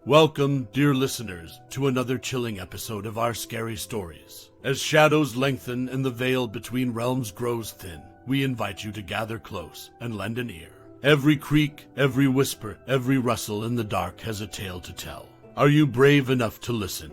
Welcome, dear listeners, to another chilling episode of our scary stories. As shadows lengthen and the veil between realms grows thin, we invite you to gather close and lend an ear. Every creak, every whisper, every rustle in the dark has a tale to tell. Are you brave enough to listen?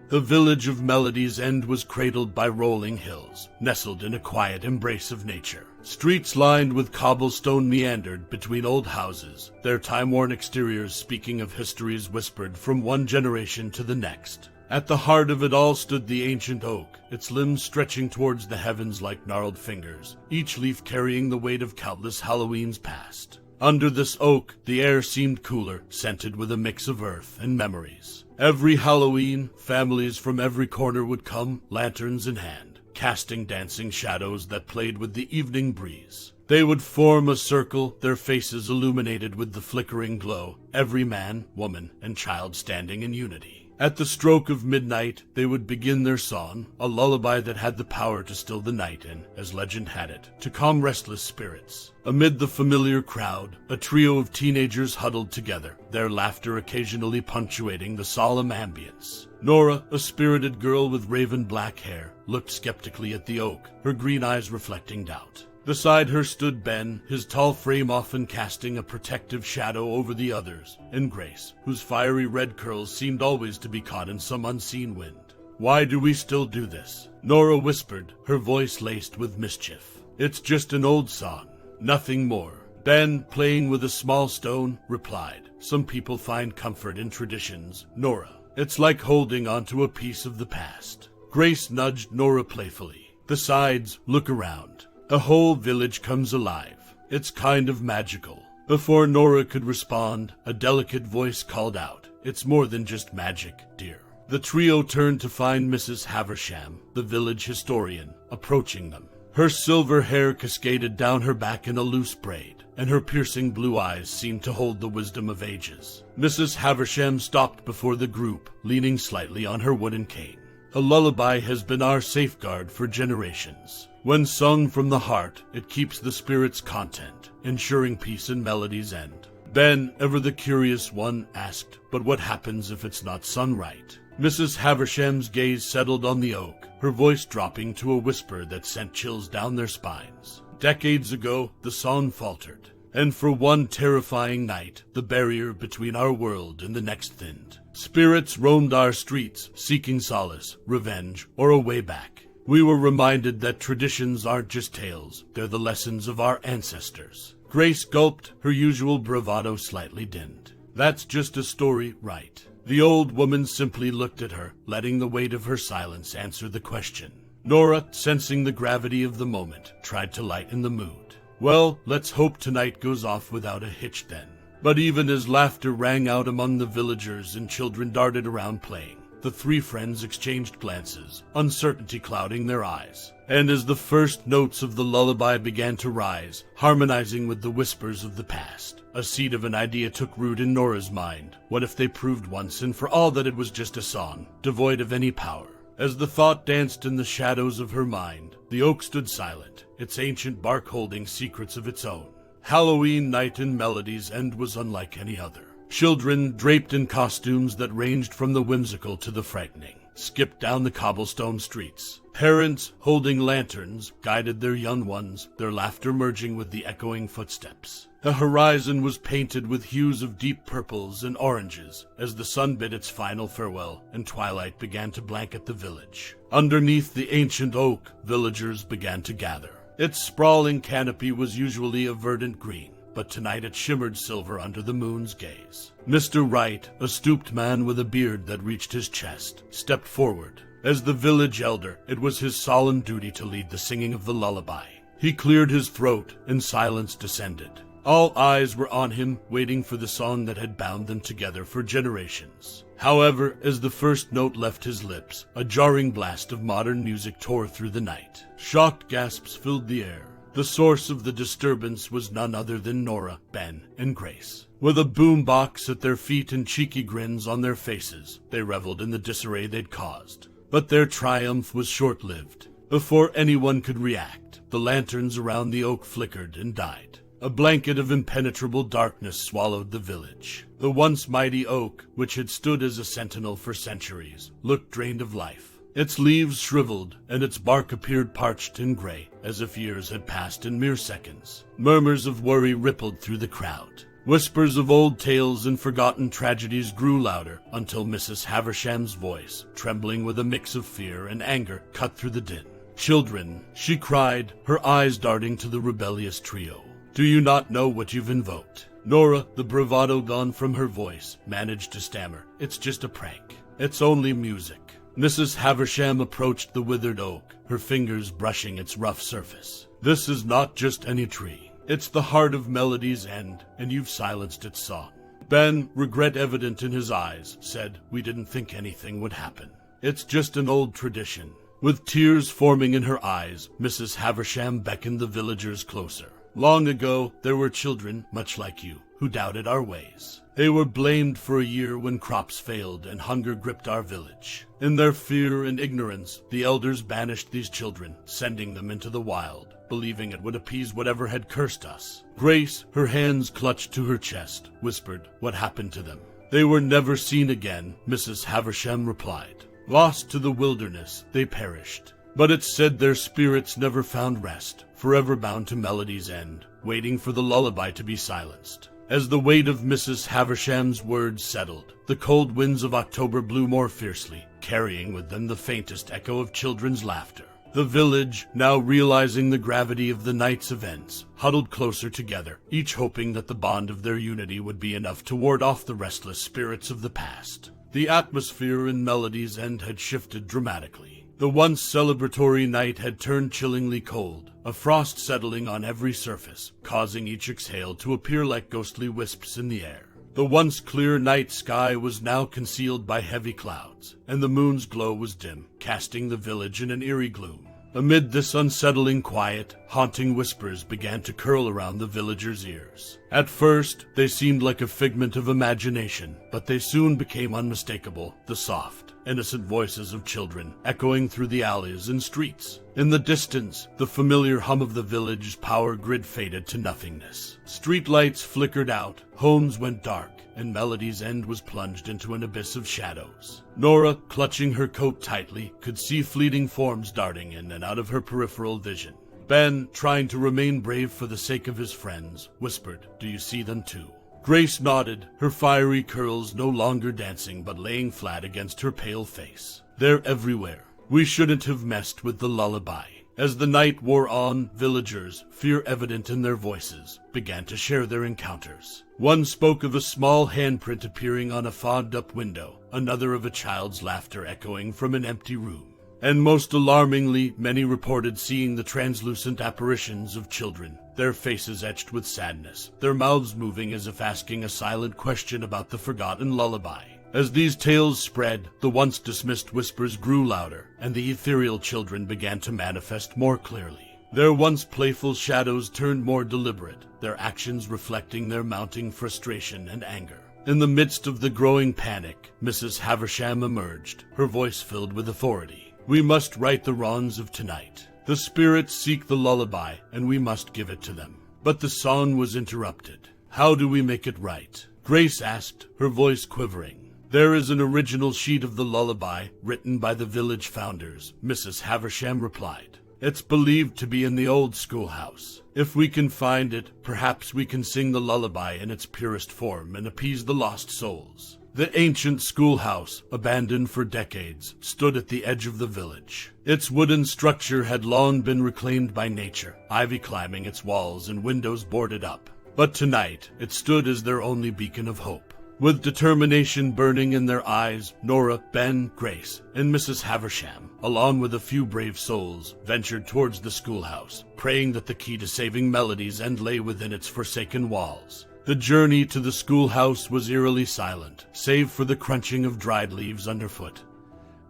The village of Melody's End was cradled by rolling hills, nestled in a quiet embrace of nature. Streets lined with cobblestone meandered between old houses, their time-worn exteriors speaking of histories whispered from one generation to the next. At the heart of it all stood the ancient oak, its limbs stretching towards the heavens like gnarled fingers, each leaf carrying the weight of countless Halloweens past. Under this oak, the air seemed cooler, scented with a mix of earth and memories. Every Halloween, families from every corner would come, lanterns in hand, casting dancing shadows that played with the evening breeze. They would form a circle, their faces illuminated with the flickering glow, every man, woman, and child standing in unity. At the stroke of midnight, they would begin their song, a lullaby that had the power to still the night and, as legend had it, to calm restless spirits. Amid the familiar crowd, a trio of teenagers huddled together, their laughter occasionally punctuating the solemn ambience. Nora, a spirited girl with raven black hair, looked skeptically at the oak, her green eyes reflecting doubt. Beside her stood Ben, his tall frame often casting a protective shadow over the others, and Grace, whose fiery red curls seemed always to be caught in some unseen wind. "Why do we still do this?" Nora whispered, her voice laced with mischief. "It's just an old song, nothing more." Ben, playing with a small stone, replied, "Some people find comfort in traditions, Nora. It's like holding onto a piece of the past." Grace nudged Nora playfully. "Besides, look around. A whole village comes alive. It's kind of magical." Before Nora could respond, a delicate voice called out, "It's more than just magic, dear." The trio turned to find Mrs. Haversham, the village historian, approaching them. Her silver hair cascaded down her back in a loose braid, and her piercing blue eyes seemed to hold the wisdom of ages. Mrs. Haversham stopped before the group, leaning slightly on her wooden cane. "A lullaby has been our safeguard for generations. When sung from the heart, it keeps the spirit's content, ensuring peace in Melody's End." Ben, ever the curious one, asked, "But what happens if it's not sung right?" Mrs. Haversham's gaze settled on the oak, her voice dropping to a whisper that sent chills down their spines. "Decades ago, the song faltered, and for one terrifying night, the barrier between our world and the next thinned. Spirits roamed our streets, seeking solace, revenge, or a way back. We were reminded that traditions aren't just tales, they're the lessons of our ancestors." Grace gulped, her usual bravado slightly dimmed. "That's just a story, right?" The old woman simply looked at her, letting the weight of her silence answer the question. Nora, sensing the gravity of the moment, tried to lighten the mood. "Well, let's hope tonight goes off without a hitch then." But even as laughter rang out among the villagers and children darted around playing, the three friends exchanged glances, uncertainty clouding their eyes. And as the first notes of the lullaby began to rise, harmonizing with the whispers of the past, a seed of an idea took root in Nora's mind. What if they proved once and for all that it was just a song, devoid of any power? As the thought danced in the shadows of her mind, the oak stood silent, its ancient bark holding secrets of its own. Halloween night in Melody's End was unlike any other. Children, draped in costumes that ranged from the whimsical to the frightening, skipped down the cobblestone streets. Parents, holding lanterns, guided their young ones, their laughter merging with the echoing footsteps. The horizon was painted with hues of deep purples and oranges as the sun bid its final farewell and twilight began to blanket the village. Underneath the ancient oak, villagers began to gather. Its sprawling canopy was usually a verdant green, but tonight it shimmered silver under the moon's gaze. Mr. Wright, a stooped man with a beard that reached his chest, stepped forward. As the village elder, it was his solemn duty to lead the singing of the lullaby. He cleared his throat, and silence descended. All eyes were on him, waiting for the song that had bound them together for generations. However, as the first note left his lips, a jarring blast of modern music tore through the night. Shocked gasps filled the air. The source of the disturbance was none other than Nora, Ben, and Grace. With a boombox at their feet and cheeky grins on their faces, they reveled in the disarray they'd caused. But their triumph was short-lived. Before anyone could react, the lanterns around the oak flickered and died. A blanket of impenetrable darkness swallowed the village. The once mighty oak, which had stood as a sentinel for centuries, looked drained of life. Its leaves shriveled, and its bark appeared parched and gray, as if years had passed in mere seconds. Murmurs of worry rippled through the crowd. Whispers of old tales and forgotten tragedies grew louder, until Mrs. Haversham's voice, trembling with a mix of fear and anger, cut through the din. "Children," she cried, her eyes darting to the rebellious trio. "Do you not know what you've invoked?" Nora, the bravado gone from her voice, managed to stammer, "It's just a prank. It's only music." Mrs. Haversham approached the withered oak, her fingers brushing its rough surface. "This is not just any tree. It's the heart of Melody's End, and you've silenced its song." Ben, regret evident in his eyes, said, "We didn't think anything would happen. It's just an old tradition." With tears forming in her eyes, Mrs. Haversham beckoned the villagers closer. "Long ago, there were children, much like you, who doubted our ways. They were blamed for a year when crops failed and hunger gripped our village. In their fear and ignorance, the elders banished these children, sending them into the wild, believing it would appease whatever had cursed us." Grace, her hands clutched to her chest, whispered, "What happened to them?" "They were never seen again," Mrs. Haversham replied. "Lost to the wilderness, they perished. But it's said their spirits never found rest, forever bound to Melody's End, waiting for the lullaby to be silenced." As the weight of Mrs. Haversham's words settled, the cold winds of October blew more fiercely, carrying with them the faintest echo of children's laughter. The village, now realizing the gravity of the night's events, huddled closer together, each hoping that the bond of their unity would be enough to ward off the restless spirits of the past. The atmosphere in Melody's End had shifted dramatically. The once celebratory night had turned chillingly cold, a frost settling on every surface, causing each exhale to appear like ghostly wisps in the air. The once clear night sky was now concealed by heavy clouds, and the moon's glow was dim, casting the village in an eerie gloom. Amid this unsettling quiet, haunting whispers began to curl around the villagers' ears. At first, they seemed like a figment of imagination, but they soon became unmistakable, the soft, innocent voices of children echoing through the alleys and streets. In the distance, the familiar hum of the village's power grid faded to nothingness. Streetlights flickered out, homes went dark, and Melody's End was plunged into an abyss of shadows. Nora, clutching her coat tightly, could see fleeting forms darting in and out of her peripheral vision. Ben, trying to remain brave for the sake of his friends, whispered, "Do you see them too?" Grace nodded, her fiery curls no longer dancing but laying flat against her pale face. "They're everywhere. We shouldn't have messed with the lullaby." As the night wore on, villagers, fear evident in their voices, began to share their encounters. One spoke of a small handprint appearing on a fogged-up window, another of a child's laughter echoing from an empty room. And most alarmingly, many reported seeing the translucent apparitions of children, their faces etched with sadness, their mouths moving as if asking a silent question about the forgotten lullaby. As these tales spread, the once dismissed whispers grew louder, and the ethereal children began to manifest more clearly. Their once playful shadows turned more deliberate, their actions reflecting their mounting frustration and anger. In the midst of the growing panic, Mrs. Haversham emerged, her voice filled with authority. "We must right the wrongs of tonight. The spirits seek the lullaby, and we must give it to them." But the song was interrupted. "How do we make it right?" Grace asked, her voice quivering. "There is an original sheet of the lullaby, written by the village founders," Mrs. Haversham replied. "It's believed to be in the old schoolhouse. If we can find it, perhaps we can sing the lullaby in its purest form and appease the lost souls." The ancient schoolhouse, abandoned for decades, stood at the edge of the village. Its wooden structure had long been reclaimed by nature, ivy climbing its walls and windows boarded up. But tonight, it stood as their only beacon of hope. With determination burning in their eyes, Nora, Ben, Grace, and Mrs. Haversham, along with a few brave souls, ventured towards the schoolhouse, praying that the key to saving Melody's End lay within its forsaken walls. The journey to the schoolhouse was eerily silent, save for the crunching of dried leaves underfoot,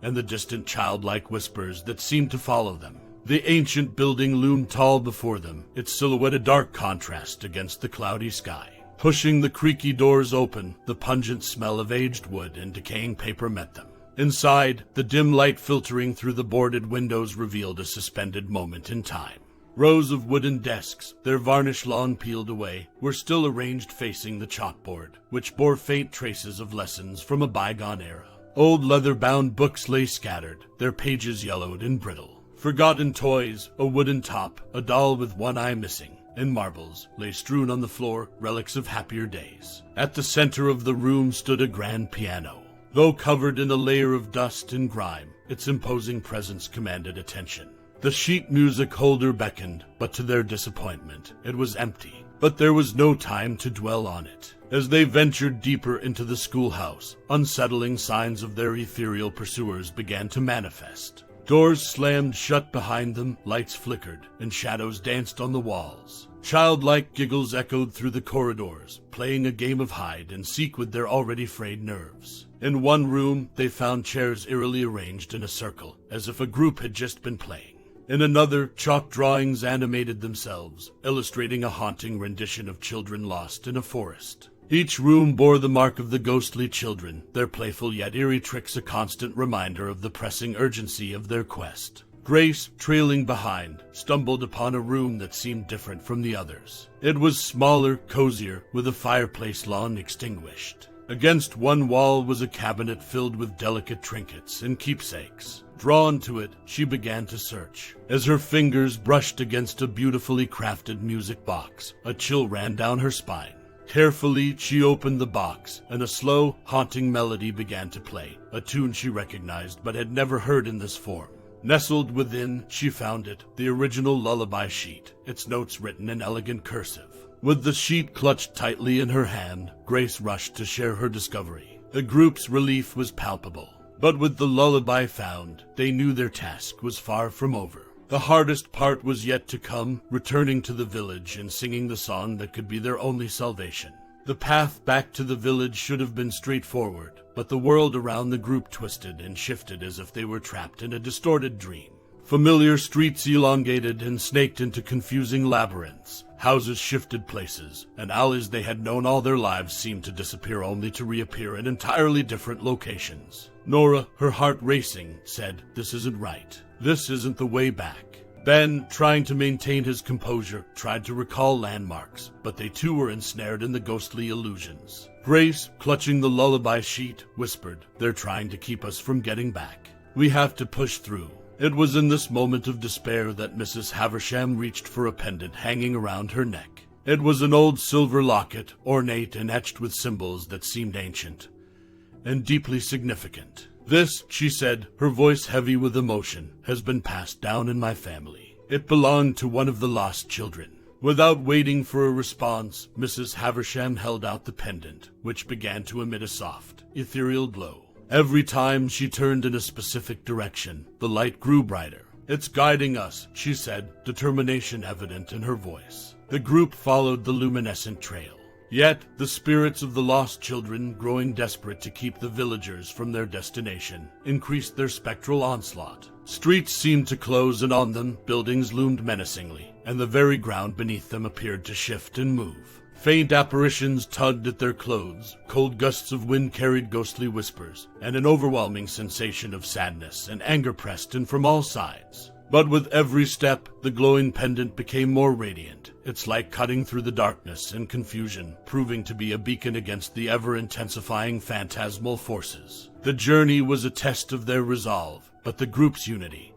and the distant childlike whispers that seemed to follow them. The ancient building loomed tall before them, its silhouette a dark contrast against the cloudy sky. Pushing the creaky doors open, the pungent smell of aged wood and decaying paper met them. Inside, the dim light filtering through the boarded windows revealed a suspended moment in time. Rows of wooden desks, their varnish long peeled away, were still arranged facing the chalkboard, which bore faint traces of lessons from a bygone era. Old leather-bound books lay scattered, their pages yellowed and brittle. Forgotten toys, a wooden top, a doll with one eye missing, and marbles lay strewn on the floor, relics of happier days. At the center of the room stood a grand piano. Though covered in a layer of dust and grime, its imposing presence commanded attention. The sheet music holder beckoned, but to their disappointment, it was empty. But there was no time to dwell on it. As they ventured deeper into the schoolhouse, unsettling signs of their ethereal pursuers began to manifest. Doors slammed shut behind them, lights flickered, and shadows danced on the walls. Childlike giggles echoed through the corridors, playing a game of hide and seek with their already frayed nerves. In one room, they found chairs eerily arranged in a circle, as if a group had just been playing. In another, chalk drawings animated themselves, illustrating a haunting rendition of children lost in a forest. Each room bore the mark of the ghostly children, their playful yet eerie tricks a constant reminder of the pressing urgency of their quest. Grace, trailing behind, stumbled upon a room that seemed different from the others. It was smaller, cozier, with a fireplace long extinguished. Against one wall was a cabinet filled with delicate trinkets and keepsakes. Drawn to it, she began to search. As her fingers brushed against a beautifully crafted music box, a chill ran down her spine. Carefully, she opened the box, and a slow, haunting melody began to play, a tune she recognized but had never heard in this form. Nestled within, she found it, the original lullaby sheet, its notes written in elegant cursive. With the sheet clutched tightly in her hand, Grace rushed to share her discovery. The group's relief was palpable. But with the lullaby found, they knew their task was far from over. The hardest part was yet to come, returning to the village and singing the song that could be their only salvation. The path back to the village should have been straightforward, but the world around the group twisted and shifted as if they were trapped in a distorted dream. Familiar streets elongated and snaked into confusing labyrinths. Houses shifted places, and alleys they had known all their lives seemed to disappear only to reappear in entirely different locations. Nora, her heart racing, said, "This isn't right. This isn't the way back." Ben, trying to maintain his composure, tried to recall landmarks, but they too were ensnared in the ghostly illusions. Grace, clutching the lullaby sheet, whispered, "They're trying to keep us from getting back. We have to push through." It was in this moment of despair that Mrs. Haversham reached for a pendant hanging around her neck. It was an old silver locket, ornate and etched with symbols that seemed ancient and deeply significant. "This," she said, her voice heavy with emotion, "has been passed down in my family. It belonged to one of the lost children." Without waiting for a response, Mrs. Haversham held out the pendant, which began to emit a soft, ethereal glow. Every time she turned in a specific direction, the light grew brighter. "It's guiding us," she said, determination evident in her voice. The group followed the luminescent trail. Yet, the spirits of the lost children, growing desperate to keep the villagers from their destination, increased their spectral onslaught. Streets seemed to close in on them, buildings loomed menacingly, and the very ground beneath them appeared to shift and move. Faint apparitions tugged at their clothes, cold gusts of wind carried ghostly whispers, and an overwhelming sensation of sadness and anger pressed in from all sides. But with every step, the glowing pendant became more radiant, its light cutting through the darkness and confusion, proving to be a beacon against the ever-intensifying phantasmal forces. The journey was a test of their resolve, but the group's unity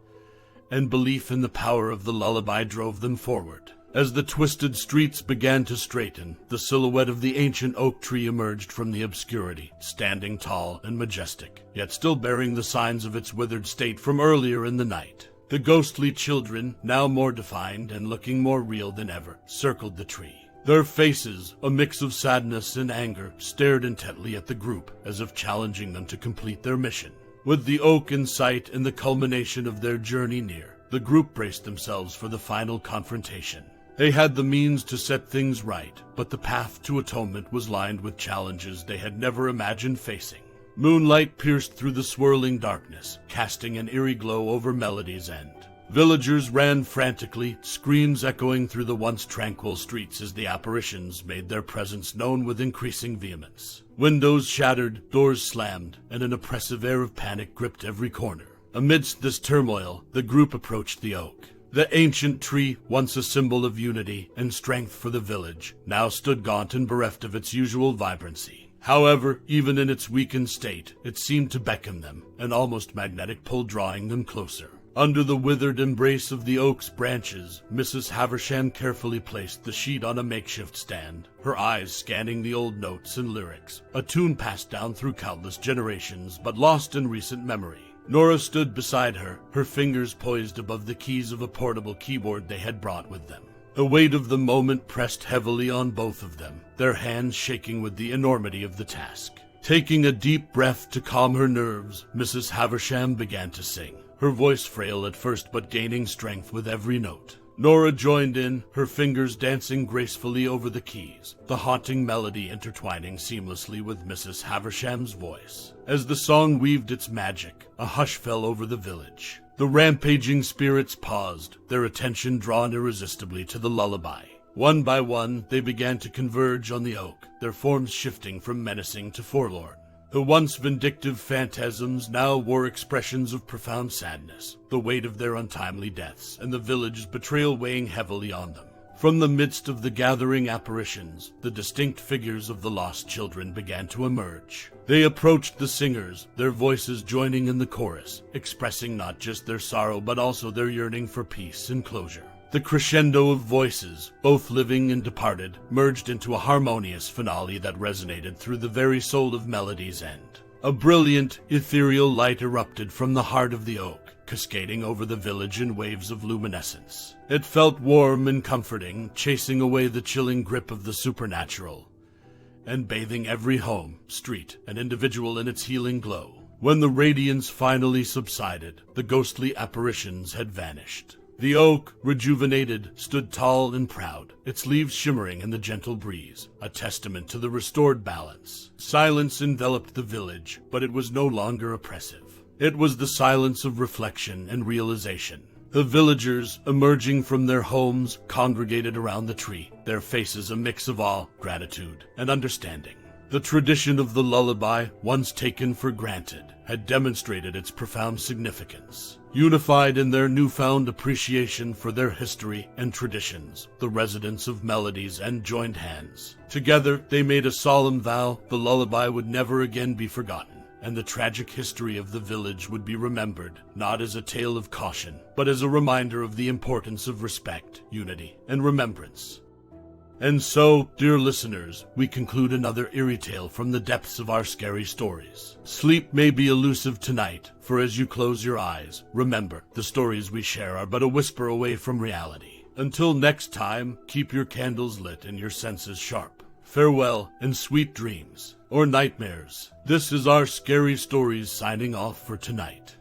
and belief in the power of the lullaby drove them forward. As the twisted streets began to straighten, the silhouette of the ancient oak tree emerged from the obscurity, standing tall and majestic, yet still bearing the signs of its withered state from earlier in the night. The ghostly children, now more defined and looking more real than ever, circled the tree. Their faces, a mix of sadness and anger, stared intently at the group, as if challenging them to complete their mission. With the oak in sight and the culmination of their journey near, the group braced themselves for the final confrontation. They had the means to set things right, but the path to atonement was lined with challenges they had never imagined facing. Moonlight pierced through the swirling darkness, casting an eerie glow over Melody's End. Villagers ran frantically, screams echoing through the once tranquil streets as the apparitions made their presence known with increasing vehemence. Windows shattered, doors slammed, and an oppressive air of panic gripped every corner. Amidst this turmoil, the group approached the oak. The ancient tree, once a symbol of unity and strength for the village, now stood gaunt and bereft of its usual vibrancy. However, even in its weakened state, it seemed to beckon them, an almost magnetic pull drawing them closer. Under the withered embrace of the oak's branches, Mrs. Haversham carefully placed the sheet on a makeshift stand, her eyes scanning the old notes and lyrics, a tune passed down through countless generations but lost in recent memory. Nora stood beside her, her fingers poised above the keys of a portable keyboard they had brought with them. The weight of the moment pressed heavily on both of them, their hands shaking with the enormity of the task. Taking a deep breath to calm her nerves, Mrs. Haversham began to sing, her voice frail at first but gaining strength with every note. Nora joined in, her fingers dancing gracefully over the keys, the haunting melody intertwining seamlessly with Mrs. Haversham's voice. As the song weaved its magic, a hush fell over the village. The rampaging spirits paused, their attention drawn irresistibly to the lullaby. One by one, they began to converge on the oak, their forms shifting from menacing to forlorn. The once vindictive phantasms now wore expressions of profound sadness, the weight of their untimely deaths and the village's betrayal weighing heavily on them. From the midst of the gathering apparitions, the distinct figures of the lost children began to emerge. They approached the singers, their voices joining in the chorus, expressing not just their sorrow but also their yearning for peace and closure. The crescendo of voices, both living and departed, merged into a harmonious finale that resonated through the very soul of Melody's End. A brilliant, ethereal light erupted from the heart of the oak, cascading over the village in waves of luminescence. It felt warm and comforting, chasing away the chilling grip of the supernatural, and bathing every home, street, and individual in its healing glow. When the radiance finally subsided, the ghostly apparitions had vanished. The oak, rejuvenated, stood tall and proud, its leaves shimmering in the gentle breeze, a testament to the restored balance. Silence enveloped the village, but it was no longer oppressive. It was the silence of reflection and realization. The villagers, emerging from their homes, congregated around the tree, their faces a mix of awe, gratitude, and understanding. The tradition of the lullaby, once taken for granted, had demonstrated its profound significance. Unified in their newfound appreciation for their history and traditions, the residents of Melody's End joined hands. Together, they made a solemn vow the lullaby would never again be forgotten, and the tragic history of the village would be remembered, not as a tale of caution, but as a reminder of the importance of respect, unity, and remembrance. And so, dear listeners, we conclude another eerie tale from the depths of our scary stories. Sleep may be elusive tonight, for as you close your eyes, remember, the stories we share are but a whisper away from reality. Until next time, keep your candles lit and your senses sharp. Farewell and sweet dreams, or nightmares. This is our Scary Stories signing off for tonight.